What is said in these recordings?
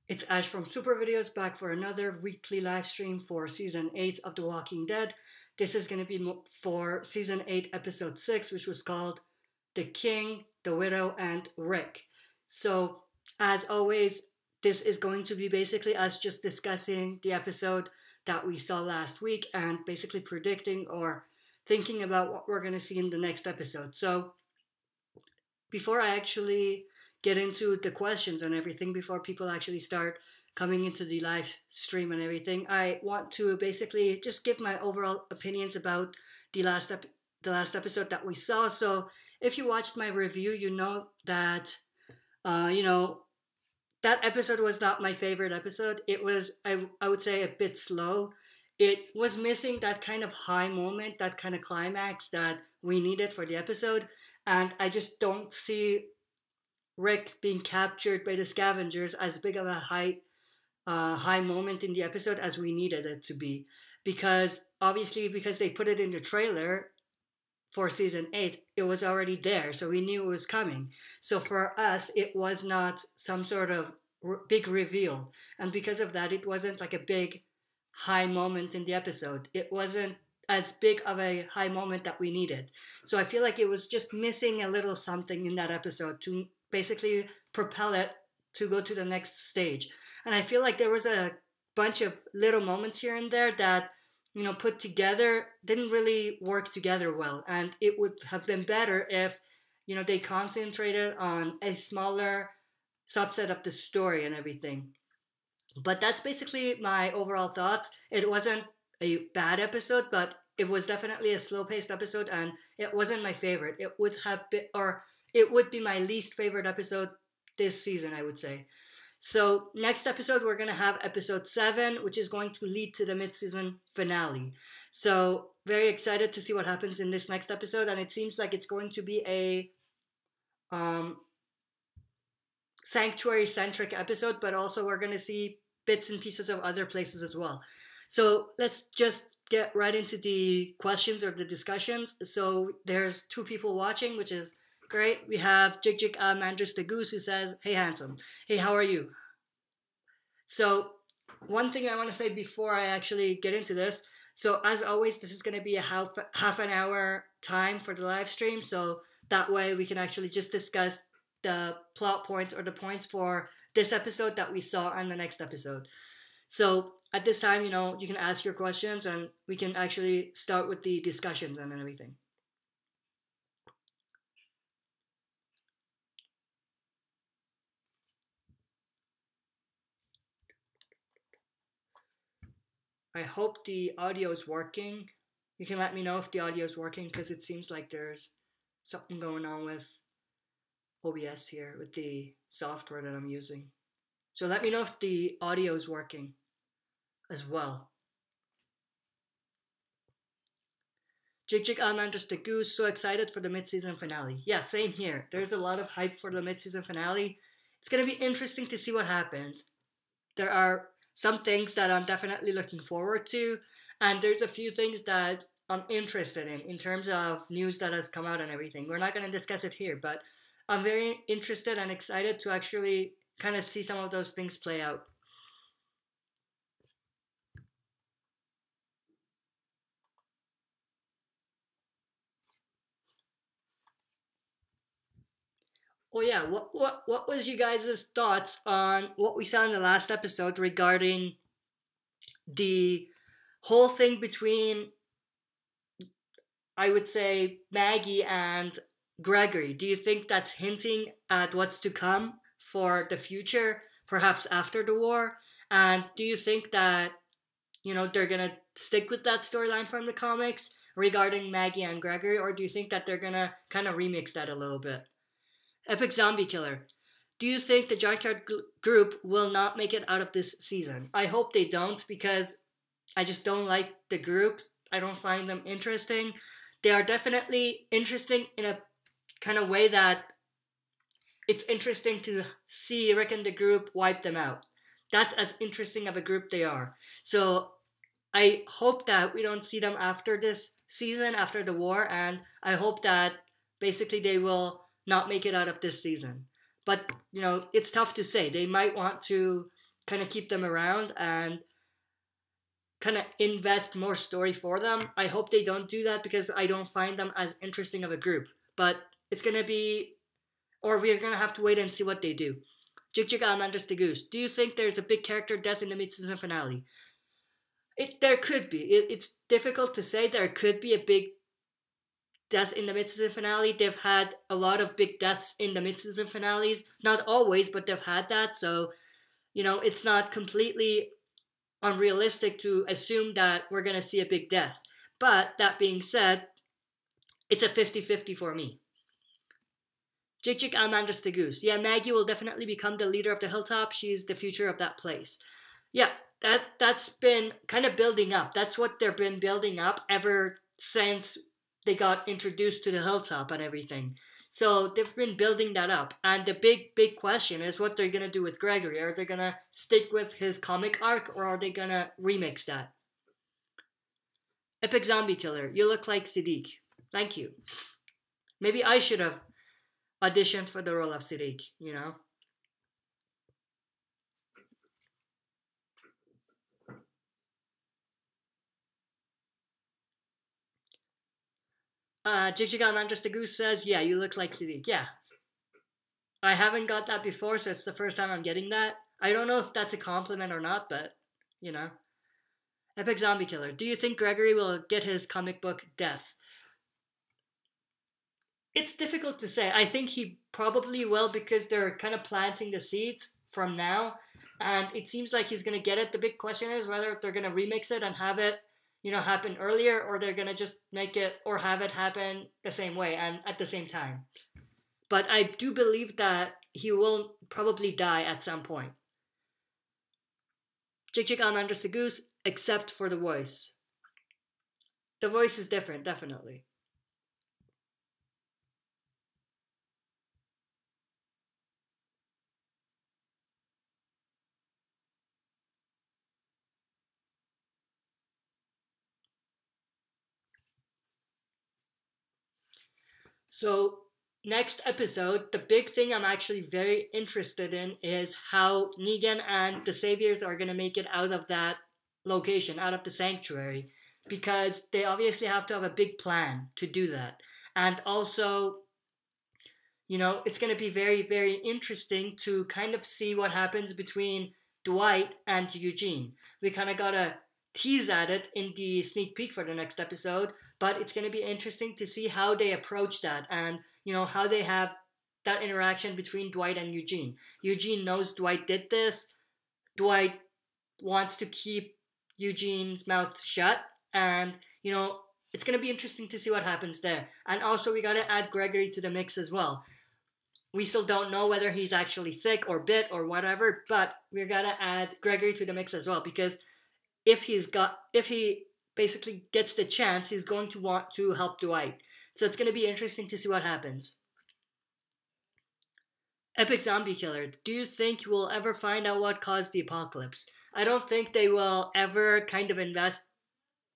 It's Ash from Super Videos back for another weekly live stream for Season 8 of The Walking Dead. This is going to be for Season 8, Episode 6, which was called The King, the Widow, and Rick. So, as always, this is going to be basically us just discussing the episode that we saw last week and basically predicting or thinking about what we're going to see in the next episode. So, before I actually get into the questions and everything, before people actually start coming into the live stream and everything, I want to basically just give my overall opinions about the last episode that we saw. So if you watched my review, you know that that episode was not my favorite episode. It was, I would say, a bit slow. It was missing that kind of high moment, that kind of climax that we needed for the episode. And I just don't see Rick being captured by the scavengers as big of a high moment in the episode as we needed it to be. Because they put it in the trailer for Season 8, it was already there, so we knew it was coming. So for us, it was not some sort of big reveal. And because of that, it wasn't like a big high moment in the episode. It wasn't as big of a high moment that we needed. So I feel like it was just missing a little something in that episode to basically propel it to go to the next stage. And I feel like there was a bunch of little moments here and there that, put together didn't really work together well. And it would have been better if, they concentrated on a smaller subset of the story and everything. But that's basically my overall thoughts. It wasn't a bad episode, but it was definitely a slow-paced episode, and it wasn't my favorite. It would be my least favorite episode this season, I would say. So next episode, we're going to have episode 7, which is going to lead to the mid-season finale. So very excited to see what happens in this next episode, and it seems like it's going to be a sanctuary-centric episode, but also we're going to see bits and pieces of other places as well. So let's just get right into the questions or the discussions. So there's 2 people watching, which is great. We have Jig Mandris the Goose, who says, "Hey handsome, hey, how are you?" So one thing I want to say before I actually get into this, so as always, this is going to be a half an hour time for the live stream, so that way we can actually just discuss the plot points or the points for this episode that we saw and the next episode. So at this time, you can ask your questions and we can actually start with the discussions and everything. I hope the audio is working. You can let me know if the audio is working, because it seems like there's something going on with OBS here, with the software that I'm using. So let me know if the audio is working as well. Jig Almandras the Goose, so excited for the mid-season finale. Yeah, same here. There's a lot of hype for the mid-season finale. It's going to be interesting to see what happens. There are some things that I'm definitely looking forward to, and there's a few things that I'm interested in terms of news that has come out and everything. We're not going to discuss it here, but I'm very interested and excited to actually kind of see some of those things play out. Oh yeah, what was you guys' thoughts on what we saw in the last episode regarding the whole thing between, I would say, Maggie and Gregory? Do you think that's hinting at what's to come for the future, perhaps after the war? And do you think that, they're going to stick with that storyline from the comics regarding Maggie and Gregory, or do you think that they're going to kind of remix that a little bit? Epic Zombie Killer, do you think the Junkyard group will not make it out of this season? I hope they don't, because I just don't like the group. I don't find them interesting. They are definitely interesting in a kind of way that it's interesting to see Rick and the group wipe them out. That's as interesting of a group they are. So I hope that we don't see them after this season, after the war, and I hope that basically they will not make it out of this season. But, it's tough to say. They might want to kind of keep them around and kind of invest more story for them. I hope they don't do that because I don't find them as interesting of a group. But it's going to be, or we're going to have to wait and see what they do. Jig Jig Almandras the Goose. Do you think there's a big character death in the mid-season finale? There could be. It's difficult to say. There could be a big death in the mid-season finale. They've had a lot of big deaths in the mid-season finales. Not always, but they've had that. So, it's not completely unrealistic to assume that we're going to see a big death. But that being said, it's a 50-50 for me. Jig Jig Almandras the Goose. Yeah, Maggie will definitely become the leader of the Hilltop. She's the future of that place. Yeah, that's been kind of building up. That's what they've been building up ever since they got introduced to the Hilltop and everything. So they've been building that up. And the big question is what they're going to do with Gregory. Are they going to stick with his comic arc or are they going to remix that? Epic Zombie Killer. You look like Siddiq. Thank you. Maybe I should have auditioned for the role of Siddiq, Jig Jig Almandras the Goose says, yeah, you look like Siddiq. Yeah. I haven't got that before, so it's the first time I'm getting that. I don't know if that's a compliment or not, but, Epic Zombie Killer. Do you think Gregory will get his comic book death? It's difficult to say. I think he probably will because they're kind of planting the seeds from now. And it seems like he's going to get it. The big question is whether they're going to remix it and have it, happen earlier, or they're going to just make it or have it happen the same way and at the same time. But I do believe that he will probably die at some point. Jig Jig Almandras the Goose, except for the voice. The voice is different, definitely. So, next episode, the big thing I'm actually very interested in is how Negan and the Saviors are going to make it out of that location, out of the sanctuary. Because they obviously have to have a big plan to do that. And also, it's going to be very, very interesting to kind of see what happens between Dwight and Eugene. We kind of got to tease at it in the sneak peek for the next episode, but it's going to be interesting to see how they approach that and, how they have that interaction between Dwight and Eugene. Eugene knows Dwight did this. Dwight wants to keep Eugene's mouth shut, and, it's going to be interesting to see what happens there. And also, we got to add Gregory to the mix as well. We still don't know whether he's actually sick or bit or whatever, but we're going to add Gregory to the mix as well, because if he basically gets the chance, he's going to want to help Dwight. So it's going to be interesting to see what happens. Epic Zombie Killer. Do you think we'll ever find out what caused the apocalypse? I don't think they will ever kind of invest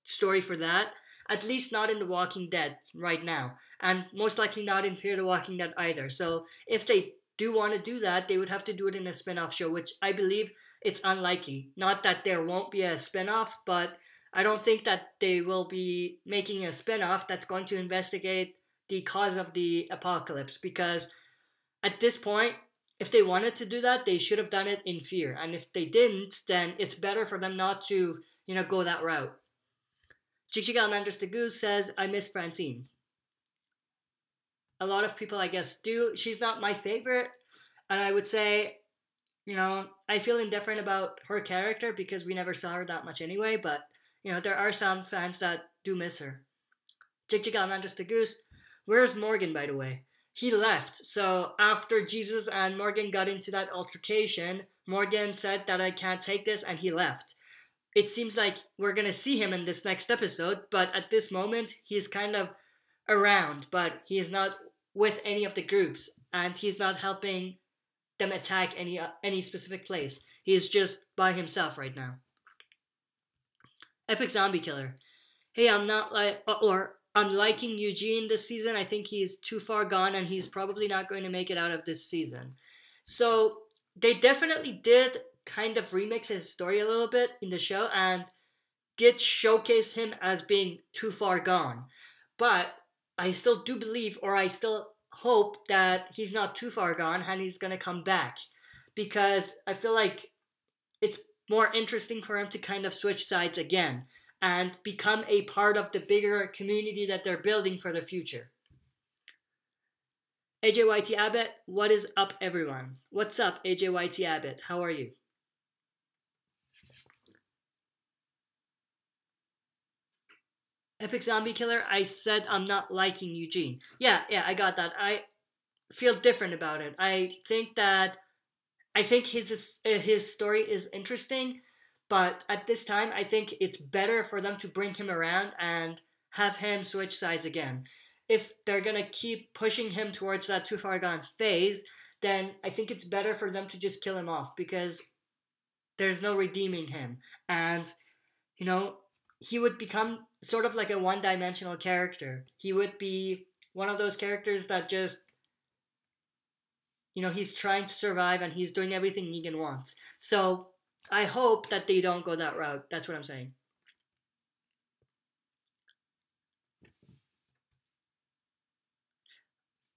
story for that. At least not in The Walking Dead right now. And most likely not in Fear the Walking Dead either. So if they do want to do that, they would have to do it in a spin-off show, which I believe it's unlikely. Not that there won't be a spin-off, but I don't think that they will be making a spin-off that's going to investigate the cause of the apocalypse. Because at this point, if they wanted to do that, they should have done it in Fear. And if they didn't, then it's better for them not to, go that route. Jig Jig Almandras the Goose says, I miss Francine. A lot of people, I guess, do. She's not my favorite. And I would say, I feel indifferent about her character because we never saw her that much anyway. But, there are some fans that do miss her. Jig Jig Almandras the Goose. Where's Morgan, by the way? He left. So after Jesus and Morgan got into that altercation, Morgan said that I can't take this, and he left. It seems like we're going to see him in this next episode, but at this moment, he's kind of around, but he is not with any of the groups, and he's not helping them attack any specific place. He's just by himself right now. Epic Zombie Killer. Hey, I'm liking Eugene this season. I think he's too far gone, and he's probably not going to make it out of this season. So they definitely did kind of remix his story a little bit in the show and did showcase him as being too far gone. But I still do believe, or I still hope, that he's not too far gone and he's going to come back. Because I feel like it's more interesting for him to kind of switch sides again and become a part of the bigger community that they're building for the future. AJYT Abbott, what is up, everyone? What's up, AJYT Abbott? How are you? Epic Zombie Killer, I said I'm not liking Eugene. Yeah, I got that. I feel different about it. I think his story is interesting, but at this time, I think it's better for them to bring him around and have him switch sides again. If they're gonna keep pushing him towards that too far gone phase, then I think it's better for them to just kill him off, because there's no redeeming him. And, you know, he would become sort of like a one-dimensional character. He would be one of those characters that just, he's trying to survive and he's doing everything Negan wants. So I hope that they don't go that route. That's what I'm saying.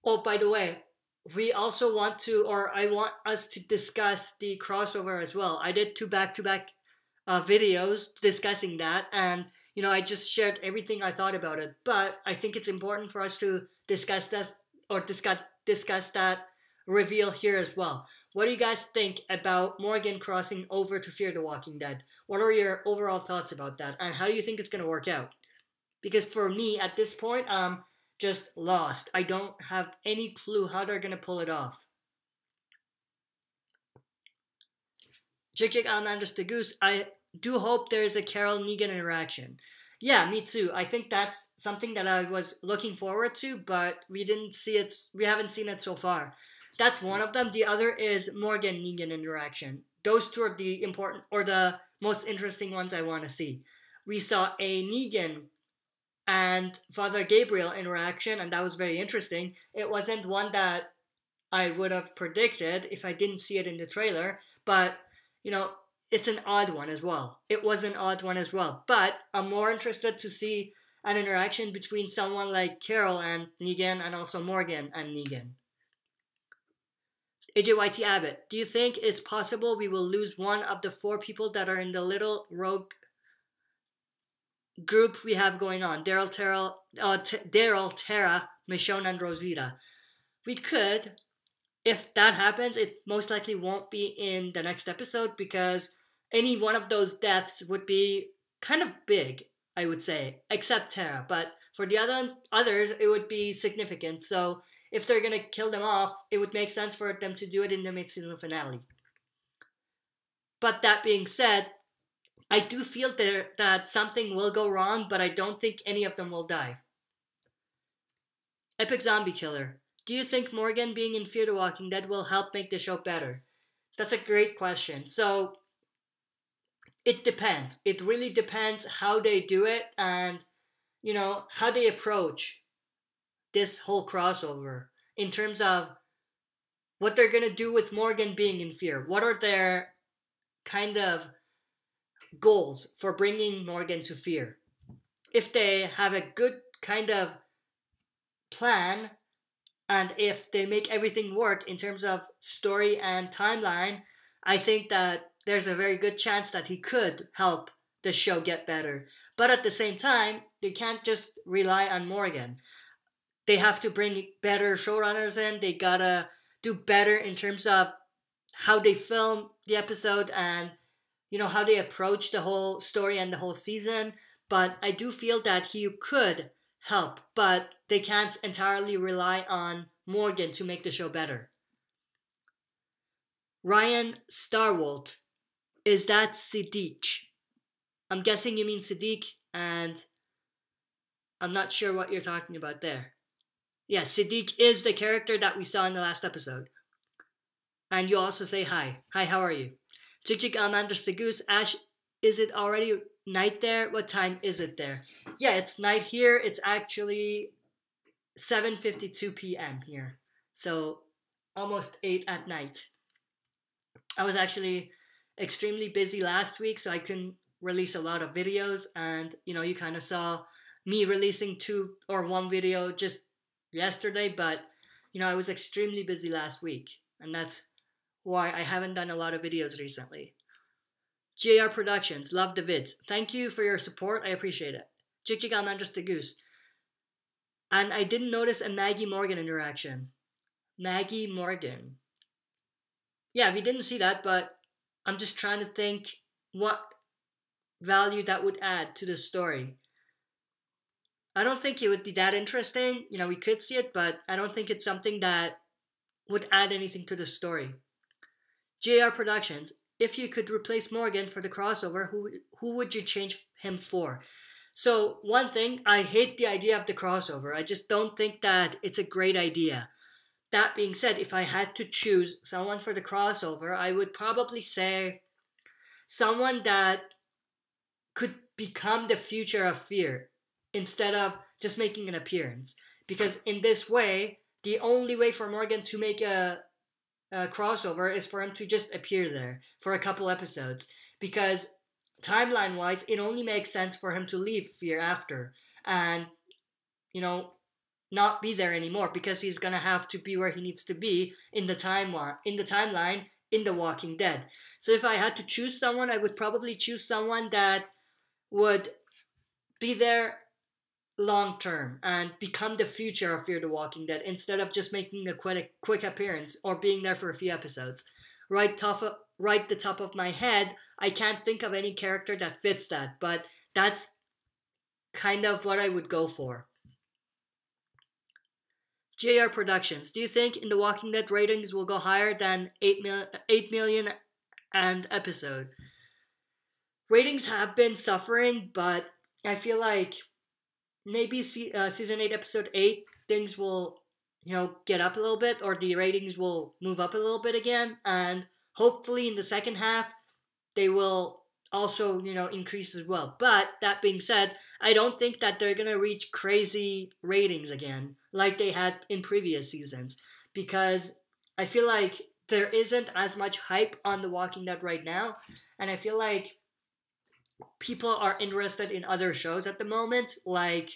Oh, by the way, we also want to, or I want us to discuss the crossover as well. I did 2 back-to-back videos discussing that, and I just shared everything I thought about it. But I think it's important for us to discuss that, or discuss that reveal here as well. What do you guys think about Morgan crossing over to Fear the Walking Dead? What are your overall thoughts about that, and how do you think it's going to work out? Because for me, at this point, I'm just lost. I don't have any clue how they're going to pull it off. Jig Alamanders the Goose, I do hope there is a Carol Negan interaction. Yeah, me too. I think that's something that I was looking forward to, but we didn't see it. We haven't seen it so far. That's one of them. The other is Morgan Negan interaction. Those two are the important, or the most interesting ones I want to see. We saw a Negan and Father Gabriel interaction, and that was very interesting. It wasn't one that I would have predicted if I didn't see it in the trailer, but it's an odd one as well. It was an odd one as well, but I'm more interested to see an interaction between someone like Carol and Negan, and also Morgan and Negan. AJYT Abbott, do you think it's possible we will lose one of the 4 people that are in the little rogue group we have going on? Daryl, Tara, Michonne, and Rosita. We could. If that happens, it most likely won't be in the next episode, because any one of those deaths would be kind of big, I would say, except Tara. But for the others, it would be significant. So if they're going to kill them off, it would make sense for them to do it in the mid-season finale. But that being said, I do feel that something will go wrong, but I don't think any of them will die. Epic Zombie Killer, do you think Morgan being in Fear the Walking Dead will help make the show better? That's a great question. So, it depends. It really depends how they do it, and, how they approach this whole crossover in terms of what they're going to do with Morgan being in Fear. What are their kind of goals for bringing Morgan to Fear? If they have a good kind of plan, and if they make everything work in terms of story and timeline, I think that there's a very good chance that he could help the show get better. But at the same time, they can't just rely on Morgan. They have to bring better showrunners in. They gotta do better in terms of how they film the episode, and how they approach the whole story and the whole season. But I do feel that he could help, but they can't entirely rely on Morgan to make the show better. Ryan Starwold, is that Siddiq? I'm guessing you mean Siddiq, and I'm not sure what you're talking about there. Yeah, Siddiq is the character that we saw in the last episode. And you also say hi. Hi, how are you? Chick Almanders the Goose. Ash, is it already night there? What time is it there? Yeah, it's night here. It's actually 7:52 p.m. here. So almost 8 at night. I was actually extremely busy last week, so I couldn't release a lot of videos. And, you kind of saw me releasing 2 or 1 video just yesterday, but, I was extremely busy last week. And that's why I haven't done a lot of videos recently. JR Productions, love the vids. Thank you for your support. I appreciate it. Jigjiga, I'm just a goose. And I didn't notice a Maggie Morgan interaction. Maggie Morgan. Yeah, we didn't see that, but I'm just trying to think what value that would add to the story. I don't think it would be that interesting. We could see it, but I don't think it's something that would add anything to the story. JR Productions, if you could replace Morgan for the crossover, who would you change him for? So, one thing, I hate the idea of the crossover. I just don't think that it's a great idea. That being said, if I had to choose someone for the crossover, I would probably say someone that could become the future of Fear instead of just making an appearance. Because in this way, the only way for Morgan to make a crossover is for him to just appear there for a couple episodes. Because timeline-wise, it only makes sense for him to leave Fear after and, not be there anymore, because he's gonna have to be where he needs to be in the timeline in The Walking Dead. So if I had to choose someone, I would probably choose someone that would be there long term and become the future of Fear the Walking Dead instead of just making a quick appearance or being there for a few episodes. Right the top of my head, I can't think of any character that fits that, but that's kind of what I would go for. JR Productions, do you think in The Walking Dead ratings will go higher than 8 million an episode? Ratings have been suffering, but I feel like maybe season 8, episode 8, things will, get up a little bit, or the ratings will move up a little bit again, and hopefully in the second half, they will also, increase as well. But that being said, I don't think that they're going to reach crazy ratings again, like they had in previous seasons, because I feel like there isn't as much hype on The Walking Dead right now, and I feel like people are interested in other shows at the moment, like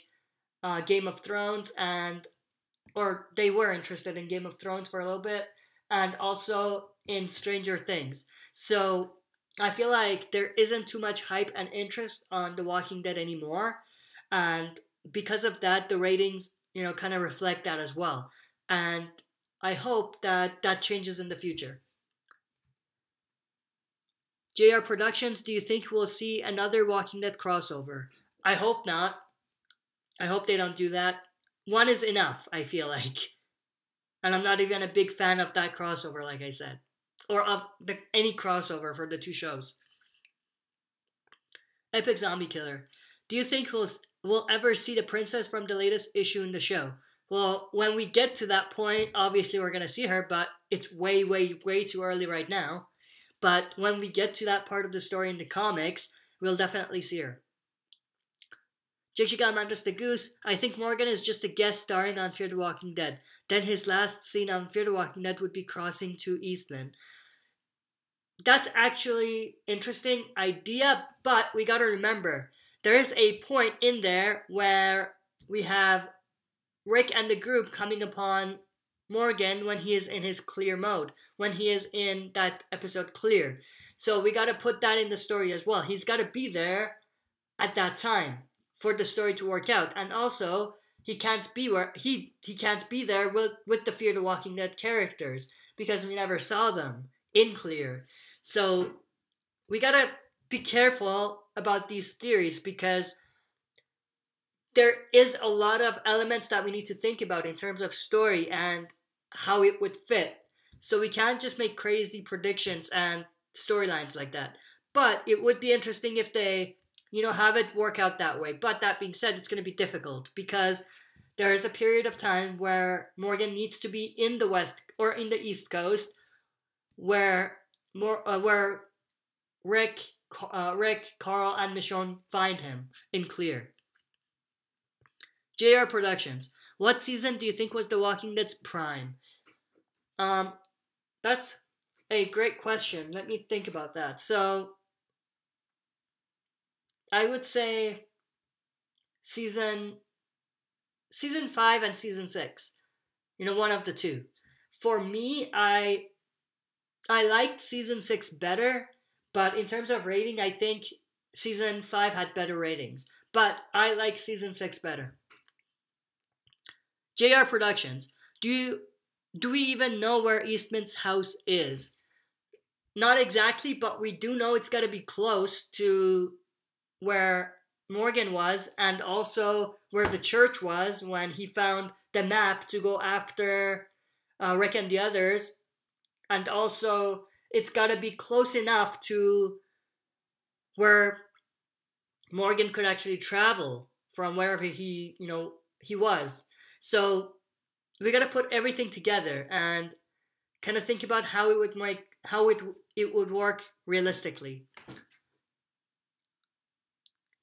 Game of Thrones, or they were interested in Game of Thrones for a little bit, and also in Stranger Things. So I feel like there isn't too much hype and interest on The Walking Dead anymore, and because of that, the ratings, kind of reflect that as well. And I hope that that changes in the future. JR Productions, do you think we'll see another Walking Dead crossover? I hope not. I hope they don't do that. One is enough, I feel like. And I'm not even a big fan of that crossover, like I said. Or of any crossover for the 2 shows. Epic Zombie Killer. Do you think we'll ever see the princess from the latest issue in the show? Well, when we get to that point, obviously we're going to see her, but it's way, way, way too early right now. But when we get to that part of the story in the comics, we'll definitely see her. Jigjiga, I'm just a goose. I think Morgan is just a guest starring on Fear the Walking Dead. Then his last scene on Fear the Walking Dead would be crossing to Eastman. That's actually interesting idea, but we gotta remember, there is a point in there where we have Rick and the group coming upon Morgan when he is in his clear mode, when he is in that episode Clear. So we gotta put that in the story as well. He's gotta be there at that time for the story to work out. And also, he can't be there with the Fear the Walking Dead characters, because we never saw them in Clear. So we gotta be careful about these theories, because there is a lot of elements that we need to think about in terms of story and how it would fit. So we can't just make crazy predictions and storylines like that. But it would be interesting if they, have it work out that way. But that being said, it's going to be difficult, because there is a period of time where Morgan needs to be in the West or in the East Coast, where Rick, Carl, and Michonne find him in Clear. JR Productions, what season do you think was The Walking Dead's prime? That's a great question. Let me think about that. So I would say season 5 and season 6. One of the two. For me, I liked season 6 better, but in terms of rating, I think season 5 had better ratings. But I like season 6 better. JR Productions. Do we even know where Eastman's house is? Not exactly, but we do know it's got to be close to where Morgan was, and also where the church was when he found the map to go after Rick and the others. And also, it's got to be close enough to where Morgan could actually travel from wherever he was. So we got to put everything together and kind of think about how it would work realistically.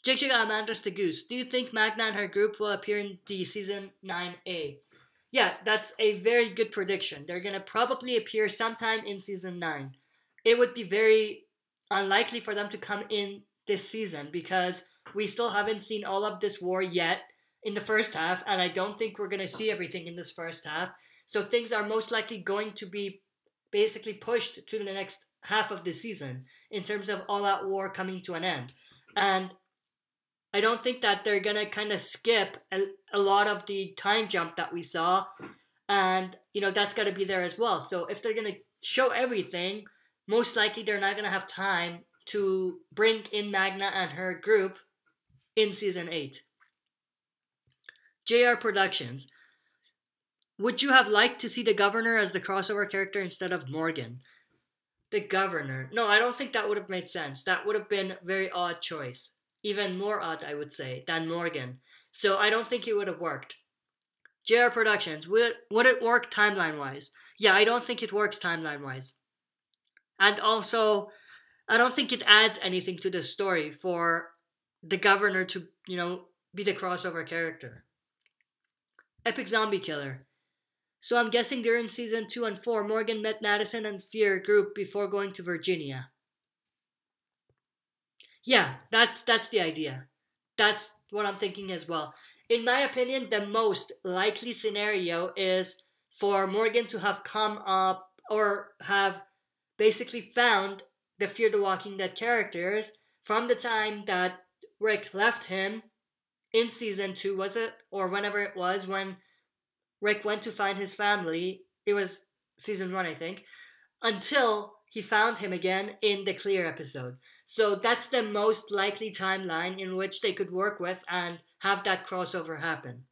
Jake Amandras the Goose. Do you think Magna and her group will appear in the season 9A? Yeah, that's a very good prediction. They're gonna probably appear sometime in season 9. It would be very unlikely for them to come in this season because we still haven't seen all of this war yet in the first half, and I don't think we're gonna see everything in this first half. So things are most likely going to be basically pushed to the next half of the season in terms of all out war coming to an end. And I don't think that they're going to kind of skip a lot of the time jump that we saw. And, that's got to be there as well. So if they're going to show everything, most likely they're not going to have time to bring in Magna and her group in season 8. JR Productions. Would you have liked to see the Governor as the crossover character instead of Morgan? The Governor. No, I don't think that would have made sense. That would have been a very odd choice. Even more odd, I would say, than Morgan. So I don't think it would have worked. JR Productions. Would it work timeline-wise? Yeah, I don't think it works timeline-wise. And also, I don't think it adds anything to the story for the Governor to, be the crossover character. Epic Zombie Killer. So I'm guessing during season 2 and 4, Morgan met Madison and Fear group before going to Virginia. Yeah, that's the idea. That's what I'm thinking as well. In my opinion, the most likely scenario is for Morgan to have come up or have basically found the Fear the Walking Dead characters from the time that Rick left him in season 2, was it? Or whenever it was when Rick went to find his family. It was season 1, I think. Until he found him again in the Clear episode. So that's the most likely timeline in which they could work with and have that crossover happen.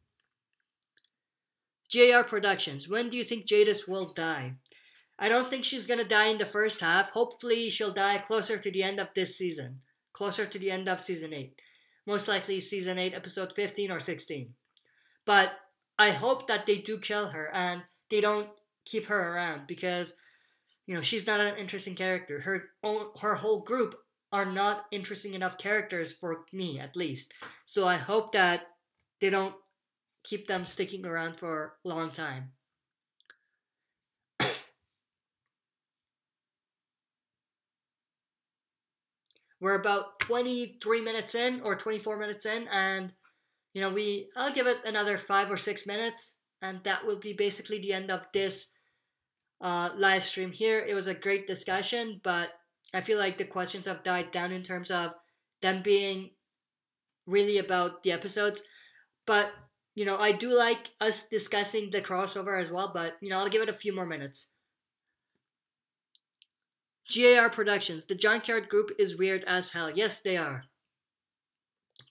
JR Productions. When do you think Jadis will die? I don't think she's going to die in the first half. Hopefully she'll die closer to the end of this season. Closer to the end of season 8. Most likely season 8, episode 15 or 16. But I hope that they do kill her and they don't keep her around because, she's not an interesting character. Her whole group are not interesting enough characters for me, at least. So I hope that they don't keep them sticking around for a long time. We're about 23 minutes in or 24 minutes in, and I'll give it another 5 or 6 minutes, and that will be basically the end of this live stream here. It was a great discussion, but I feel like the questions have died down in terms of them being really about the episodes. But, I do like us discussing the crossover as well, but, I'll give it a few more minutes. GAR Productions. The Junkyard Group is weird as hell. Yes, they are.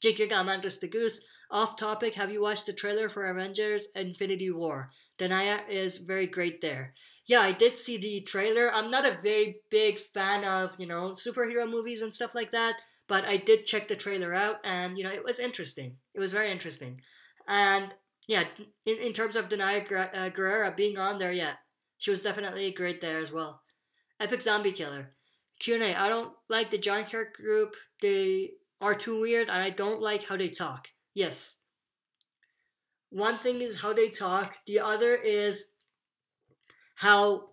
Jig Amandras the Goose. Off topic, have you watched the trailer for Avengers Infinity War? Danaya is very great there. Yeah, I did see the trailer. I'm not a very big fan of, superhero movies and stuff like that, but I did check the trailer out and, it was interesting. It was very interesting. And, yeah, in terms of Danaya Guerrera being on there, yeah, she was definitely great there as well. Epic Zombie Killer. Q&A. I don't like the Junkyard Group. They are too weird and I don't like how they talk. Yes. One thing is how they talk. The other is how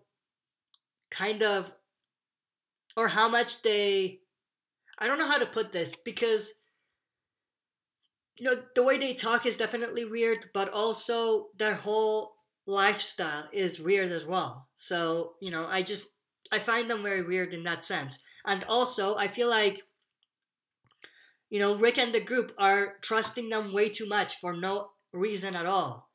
kind of or how much they, I don't know how to put this, because the way they talk is definitely weird, but also their whole lifestyle is weird as well. So, I find them very weird in that sense. And also, I feel like, Rick and the group are trusting them way too much for no reason at all.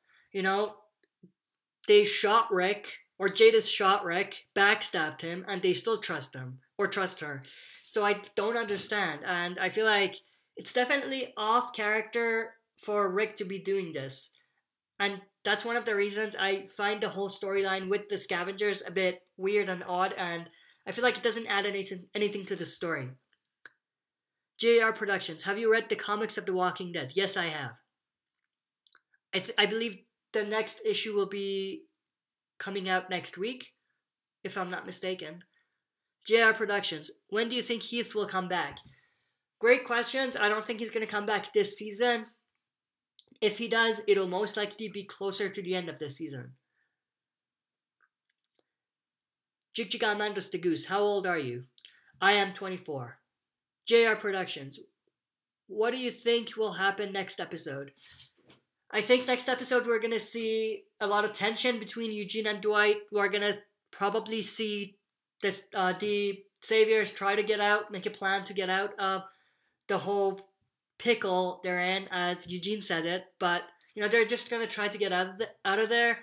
They shot Rick, or Jadis shot Rick, backstabbed him, and they still trust him, or trust her. So I don't understand, and I feel like it's definitely off character for Rick to be doing this. And that's one of the reasons I find the whole storyline with the scavengers a bit weird and odd, and I feel like it doesn't add anything to the story. JR Productions, have you read the comics of The Walking Dead? Yes, I have. I believe the next issue will be coming out next week, if I'm not mistaken. JR Productions, when do you think Heath will come back? Great questions. I don't think he's going to come back this season. If he does, it'll most likely be closer to the end of this season. Jigjiga Mandos the Goose, how old are you? I am 24. JR Productions, what do you think will happen next episode? I think next episode we're going to see a lot of tension between Eugene and Dwight. We're going to probably see the Saviors try to get out, make a plan to get out of the whole pickle they're in, as Eugene said it. But, they're just going to try to get out of there.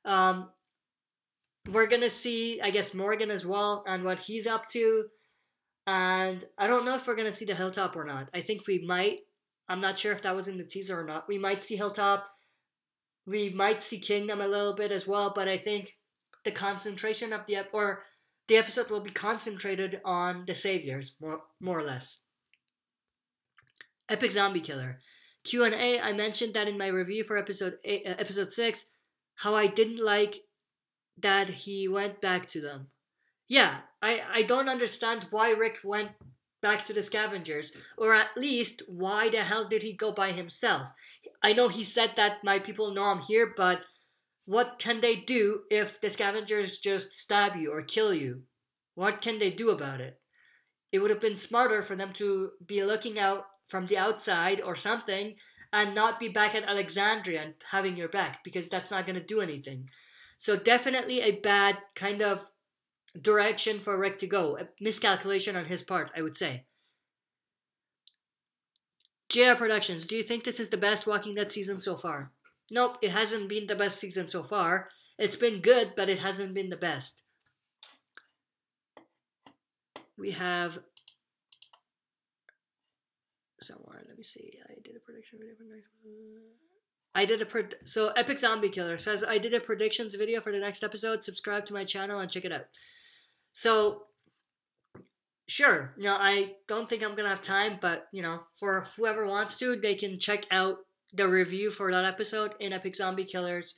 We're going to see, I guess, Morgan as well and what he's up to. And I don't know if we're going to see the Hilltop or not. I think we might. I'm not sure if that was in the teaser or not. We might see Hilltop. We might see Kingdom a little bit as well. But I think the concentration of the episode will be concentrated on the Saviors, more or less. Epic Zombie Killer. Q&A, I mentioned that in my review for episode 6, how I didn't like that he went back to them. Yeah, I don't understand why Rick went back to the scavengers, or at least why the hell did he go by himself? I know he said that my people know I'm here, but what can they do if the scavengers just stab you or kill you? What can they do about it? It would have been smarter for them to be looking out from the outside or something and not be back at Alexandria and having your back, because that's not going to do anything. So definitely a bad kind of direction for Rick to go. A miscalculation on his part, I would say. JR Productions, do you think this is the best Walking Dead season so far? Nope, it hasn't been the best season so far. It's been good, but it hasn't been the best. We have someone, let me see. I did a prediction video for next one. So Epic Zombie Killer says, I did a predictions video for the next episode. Subscribe to my channel and check it out. So, sure. I don't think I'm going to have time, but, for whoever wants to, they can check out the review for that episode in Epic Zombie Killer's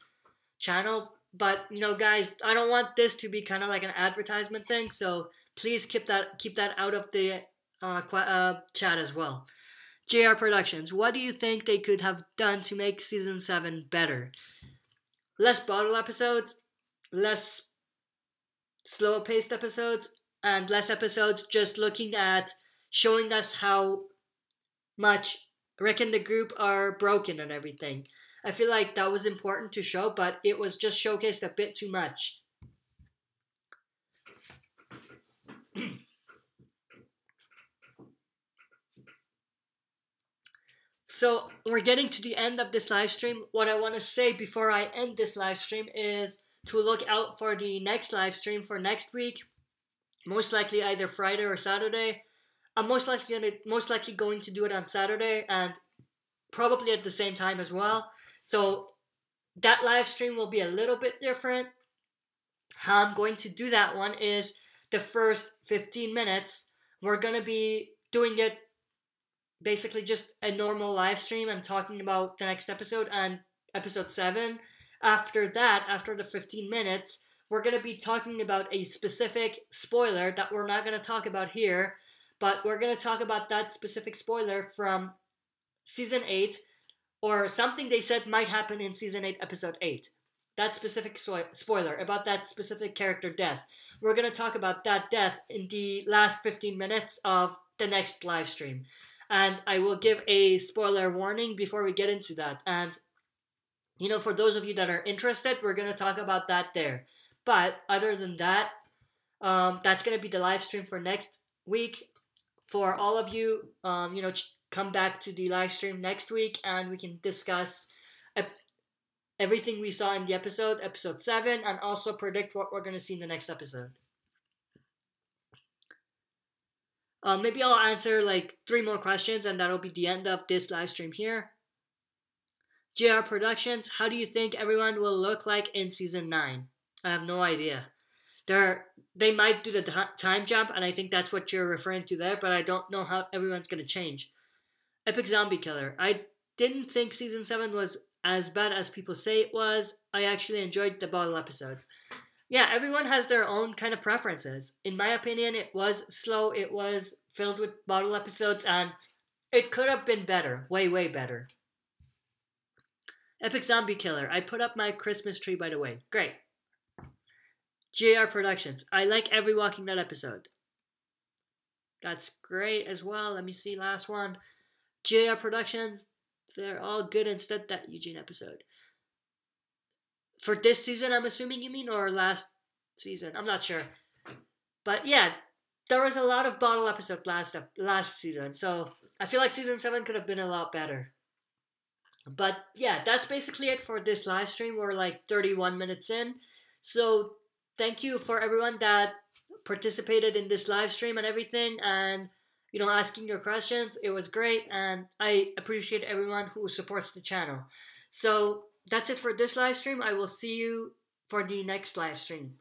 channel. But, guys, I don't want this to be kind of like an advertisement thing, so please keep that out of the chat as well. JR Productions, what do you think they could have done to make Season 7 better? Less bottle episodes, less slow-paced episodes, and less episodes just looking at showing us how much Rick and the group are broken and everything. I feel like that was important to show, but it was just showcased a bit too much. So we're getting to the end of this live stream. What I want to say before I end this live stream is to look out for the next live stream for next week. Most likely either Friday or Saturday. I'm most likely going to do it on Saturday and probably at the same time as well. So that live stream will be a little bit different. How I'm going to do that one is the first 15 minutes. We're going to be doing it basically just a normal live stream and talking about the next episode and episode 7. After that, after the 15 minutes, we're going to be talking about a specific spoiler that we're not going to talk about here, but we're going to talk about that specific spoiler from Season 8, or something they said might happen in Season 8, Episode 8. that specific spoiler, about that specific character death. We're going to talk about that death in the last 15 minutes of the next live stream. And I will give a spoiler warning before we get into that. And, you know, for those of you that are interested, we're going to talk about that there. But other than that, that's going to be the live stream for next week. For all of you, you know, come back to the live stream next week and we can discuss everything we saw in the episode 7, and also predict what we're going to see in the next episode. Maybe I'll answer like 3 more questions and that'll be the end of this live stream here. JR Productions, how do you think everyone will look like in Season 9? I have no idea. They might do the time jump, and I think that's what you're referring to there, but I don't know how everyone's going to change. Epic Zombie Killer, I didn't think Season 7 was as bad as people say it was. I actually enjoyed the bottle episodes. Yeah, everyone has their own kind of preferences. In my opinion, it was slow, it was filled with bottle episodes, and it could have been better. Way, way better. Epic Zombie Killer, I put up my Christmas tree, by the way. Great. JR Productions, I like every Walking Dead episode. That's great as well. Let me see, last one. JR Productions, they're all good instead that Eugene episode. For this season, I'm assuming you mean, or last season? I'm not sure. But yeah, there was a lot of bottle episodes last season. So I feel like Season 7 could have been a lot better. But yeah, that's basically it for this live stream. We're like 31 minutes in. So thank you for everyone that participated in this live stream and everything. And you know, asking your questions. It was great, and I appreciate everyone who supports the channel. So that's it for this live stream. I will see you for the next live stream.